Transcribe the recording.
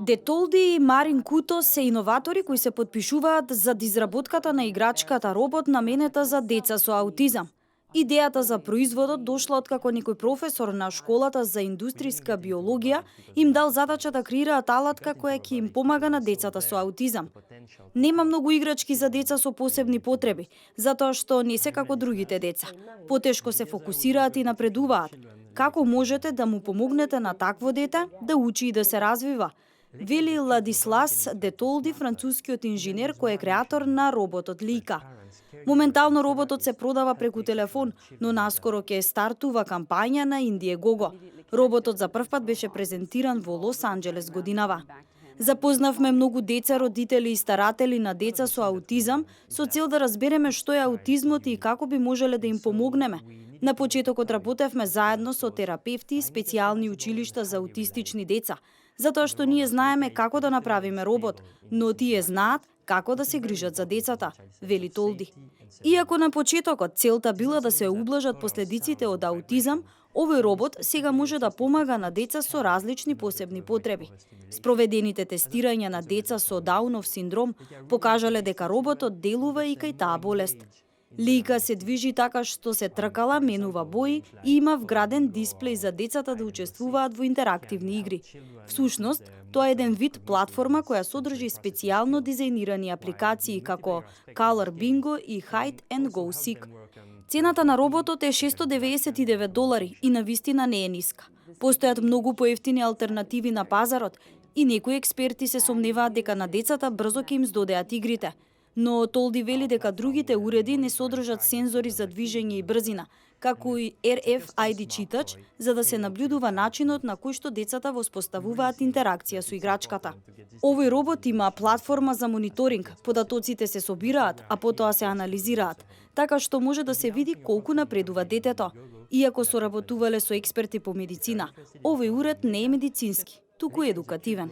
Детолди и Марин Куто се иноватори кои се потпишуваат за изработката на играчката робот наменета за деца со аутизам. Идејата за производот дошла откако некој професор на школата за индустријска биологија им дал задача да креираат алатка која ќе им помага на децата со аутизам. Нема многу играчки за деца со посебни потреби, затоа што не се како другите деца. Потешко се фокусираат и напредуваат. Како можете да му помогнете на такво дете да учи и да се развива? Вели Ладислас Детолди, францускиот инженер кој е креатор на роботот Лика. Моментално роботот се продава преку телефон, но наскоро ќе стартува кампања на Indiegogo. Роботот за прв пат беше презентиран во Лос Анџелес годинава. Запознавме многу деца, родители и старатели на деца со аутизам со цел да разбереме што е аутизмот и како би можеле да им помогнеме. На почетокот работевме заедно со терапевти и специјални училишта за аутистични деца, затоа што ние знаеме како да направиме робот, но тие знаат како да се грижат за децата, вели Толди. Иако на почетокот целта била да се ублажат последиците од аутизам, овој робот сега може да помага на деца со различни посебни потреби. Спроведените тестирања на деца со Даунов синдром покажале дека роботот делува и кај таа болест. Лика се движи така што се тркала, менува бои и има вграден дисплеј за децата да учествуваат во интерактивни игри. Всушност, тоа е еден вид платформа која содржи специјално дизајнирани апликации како Color Bingo и Hide and Go Seek. Цената на роботот е $699 и навистина не е ниска. Постојат многу поевтини алтернативи на пазарот и некои експерти се сомневаат дека на децата брзо ќе им здодеат игрите. Но Толди вели дека другите уреди не содржат сензори за движење и брзина, како и RFID читач, за да се наблюдува начинот на кој што децата воспоставуваат интеракција со играчката. Овој робот има платформа за мониторинг, податоците се собираат, а потоа се анализираат, така што може да се види колку напредува детето. Иако соработувале со експерти по медицина, овој уред не е медицински, туку едукативен.